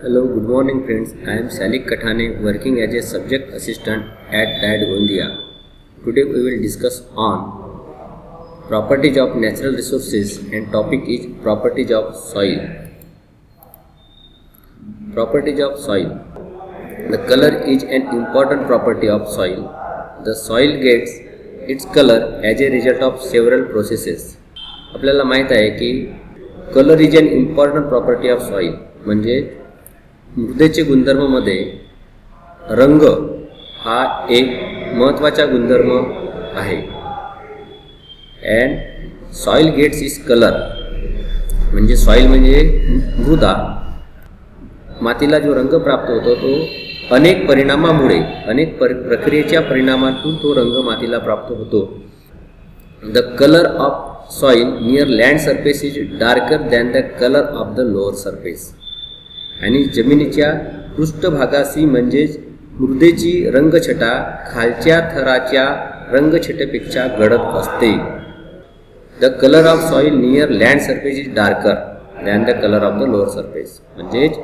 Hello, good morning friends. I am Salik Kathane working as a subject assistant at DIET Gondia. Today we will discuss on properties of natural resources and topic is properties of soil. Properties of soil. The color is an important property of soil. The soil gets its color as a result of several processes. आपल्याला माहित आहे की color is an important property of soil. म्हणजे मृदेचे गुणधर्म मध्ये रंग हा एक महत्त्वाचा गुणधर्म आहे. And soil gets is colour म्हणजे सॉइल म्हणजे मृदा. मातीला जो रंग प्राप्त होतो तो अनेक परिणामामुळे अनेक प्रक्रियेच्या परिणामातून तो रंग मातीला प्राप्त होतो. The colour of soil near land surface is darker than the colour of the lower surface. आणि जमिनीच्या पृष्ठभागाशी म्हणजेच मृदेची रंगछटा खालच्या थराच्या रंगछटेपेक्षा गडद असते. The colour of soil near land surface is darker than the colour of the lower surface. म्हणजेच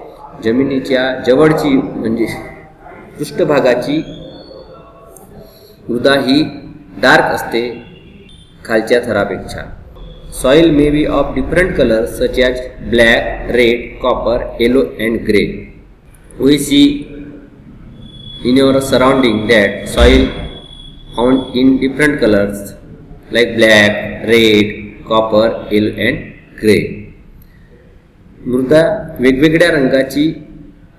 जमिनीच्या जवळची म्हणजे पृष्ठभागाची मृदा ही डार्क असते खालच्या थरापेक्षा. Soil may be of different colors such as black, red, copper, yellow and grey. We see in our surrounding that soil found in different colors like black, red, copper, yellow and grey. मृदा वेगवेगळ्या रंगाची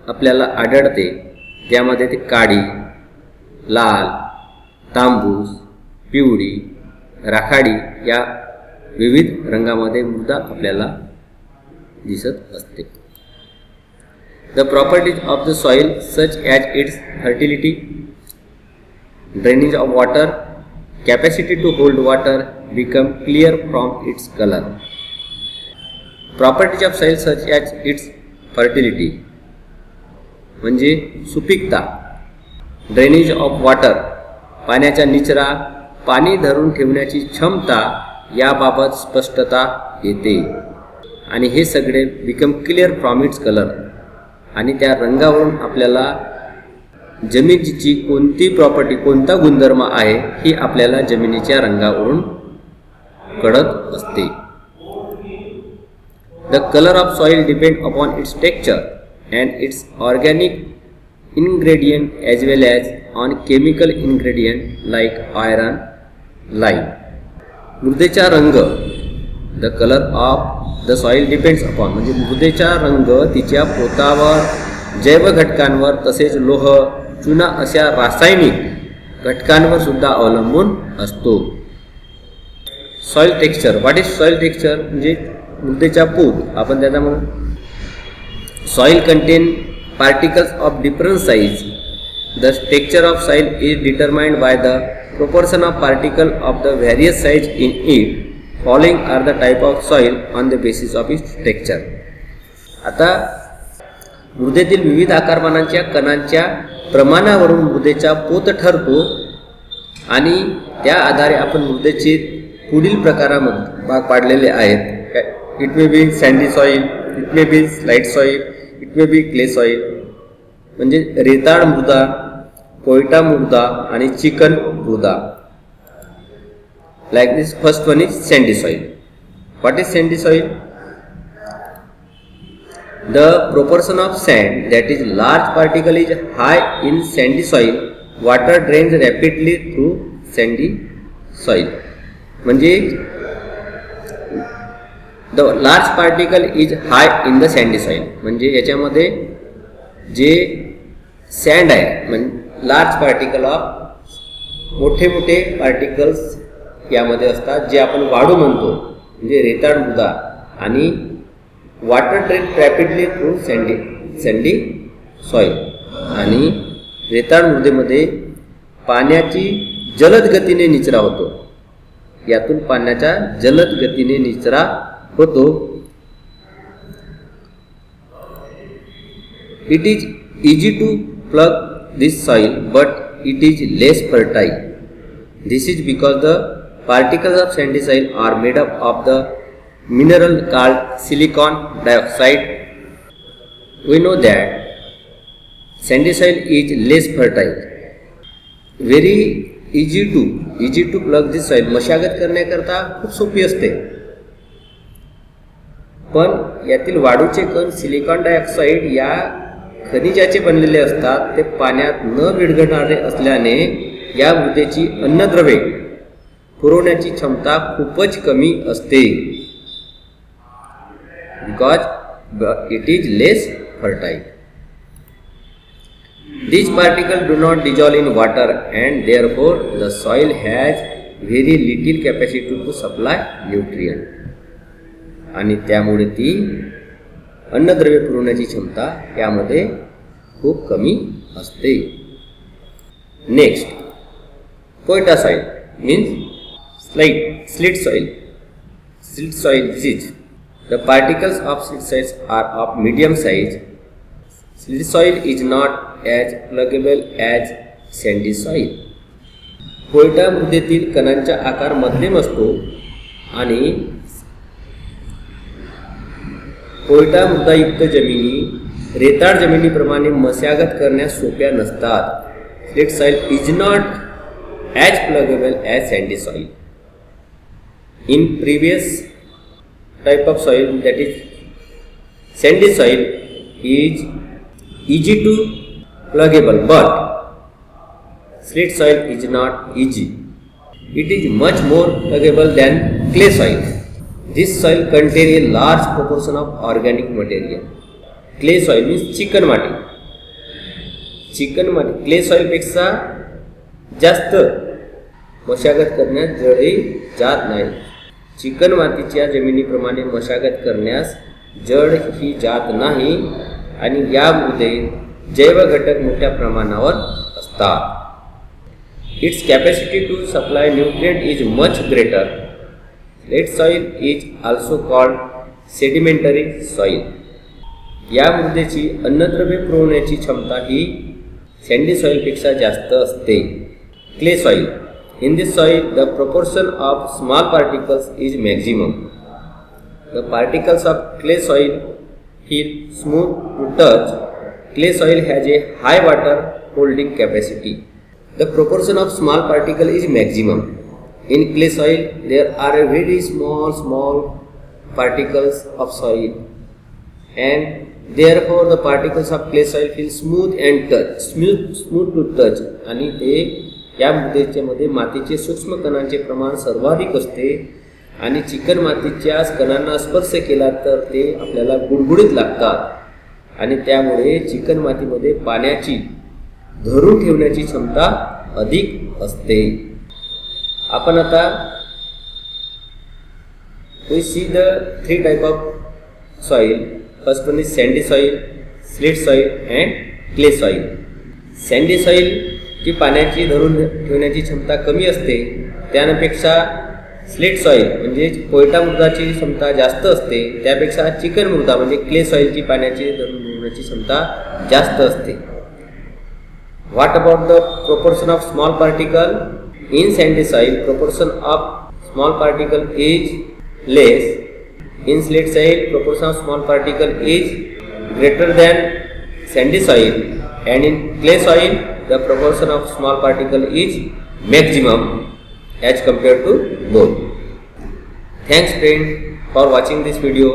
आपल्याला आढळते. त्यामध्ये ते काळी, लाल, तांबूस, पिवळी, राखाडी या विविध रंगामध्ये मृदा आपल्याला दिसत असते. The properties of the soil such as its fertility, drainage of water, capacity to hold water become clear from its colour. Properties of soil such as its fertility म्हणजे सुपीकता, ड्रेनेज ऑफ वॉटर पाण्याचा निचरा, पाणी धरून ठेवण्याची क्षमता याबाबत स्पष्टता येते. आणि हे सगळे become clear from its colour. आणि त्या रंगावरून आपल्याला जमिनीची कोणती प्रॉपर्टी कोणता गुणधर्म आहे ही आपल्याला जमिनीच्या रंगावरून कळत असते. The colour of soil depend upon its texture and it's organic ingredient as well as on chemical ingredient like iron, lime. मृदेचा रंग, the colour of the soil depends upon म्हणजे मृदेचा रंग तिच्या पोतावर, जैव घटकांवर तसेच लोह, चुना अशा रासायनिक घटकांवर सुद्धा अवलंबून असतो. Soil texture. What is soil texture म्हणजे मृदेचा पोत. आपण त्याचा म्हणून soil content particles of different size. The texture of soil is determined by the proportion of particles of the various size in it. Following are the type of soil on the basis of its texture. आता मृदेतील विविध आकारमानांच्या कणांच्या प्रमाणावरून मृदेचा पोत ठरतो आणि त्या आधारे आपण मृदेचे पुढील प्रकारामध्ये भाग पाडलेले आहेत. It may be sandy soil, it may be slide soil, it may be clay soil म्हणजे रेताळ मृदा, कोयटा मृदा आणि चिकन मृदा. Like this first one is sandy soil. What is sandy soil? The proportion of sand that is large particle is high in sandy soil. Water drains rapidly through sandy soil म्हणजे the large particle is high in the sandy soil म्हणजे याच्यामध्ये जे sand आहे म्हणजे large particle of मोठे मोठे particles यामध्ये असतात जे आपण वाळू म्हणतो म्हणजे रेताळ मृदा. आणि water train rapidly through sandy soil आणि रेताळ मृदेमध्ये पाण्याची जलद गतीने निचरा होतो. यातून पाण्याचा जलद गतीने निचरा होतो. It is easy to plough this soil but it is less fertile. This is because the particles of sandy soil are made up of the mineral called silicon dioxide. we know that sandy soil is less fertile. Very easy to plug this soil. मशागत करण्याकरता खूप सोपी असते, पण यातील वाळूचे कण silicon dioxide या खनिजाचे बनलेले असतात. ते पाण्यात न विरघळणारे असल्याने या मृदेची अन्नद्रव्ये पुरवण्याची क्षमता खूपच कमी असते. Because it is less fertile. These particles do not dissolve in water and therefore the soil has very little capacity to supply nutrient. आणि त्यामुळे ती अन्नद्रव्य पुरवण्याची क्षमता यामध्ये खूप कमी असते. नेक्स्ट, पोयटा soil means slit soil. Slit soil disease. The particles of slit soils are of medium size. Slit soil is not as pluggable as sandy soil. पोयटा मृदेतील कणांचा आकार मध्यम असतो आणि पोयटा मृदायुक्त जमिनी रेताळ जमिनीप्रमाणे मशागत करण्यास सोप्या नसतात. Slit soil is not as pluggable as sandy soil. In previous type of soil, that is sandy soil, is easy to pluggable, but slit soil is not easy. It is much more pluggable than clay soil. This soil contains a large proportion of organic material. Clay soil means chicken माती. Chicken माती clay soil पेक्षा जास्त मशागत करण्यास जळही जात नाही. Chicken मातीच्या जमिनीप्रमाणे मशागत करण्यास जड ही जात नाही आणि या मृदेत जैव घटक मोठ्या प्रमाणावर असतात. Its capacity to supply nutrient is much greater. Slit soil is also called sedimentary soil. या मृदेची अन्नद्रव्ये पुरवण्याची क्षमता ही sandy soil पेक्षा जास्त असते. Clay soil. In this soil, the proportion of small particles is maximum. The particles of clay soil feel smooth to touch. Clay soil has a high water holding capacity. The proportion of small particle is maximum. In clay soil, there are very small particles of soil, and therefore the particles of clay soil feel smooth to touch. आणि ते या मृदेमध्ये मातीचे सूक्ष्म कणांचे प्रमाण सर्वाधिक असते आणि चिकन मातीच्या कणांना स्पर्श केला तर ते आपल्याला गुडगुडीत लागतात आणि त्यामुळे चिकन मातीमध्ये पाण्याची धरून ठेवण्याची क्षमता अधिक असते. आपण आता we see the three type of soil. First one is sandy soil, slit soil and clay soil. Sandy soil जी पाण्याची धरून ठेवण्याची क्षमता कमी असते त्यापेक्षा स्लिट सॉइल म्हणजे पोयटा मृदाची क्षमता जास्त असते. त्यापेक्षा चिकन मृदा म्हणजे क्ले सॉइलची पाण्याची धरून ठेवण्याची क्षमता जास्त असते. What about the proportion of small particle? In sandy soil proportion of small particle is less. In silt soil proportion of small particle is greater than sandy soil and in clay soil the proportion of small particle is maximum as compared to both. Thanks friend for watching this video.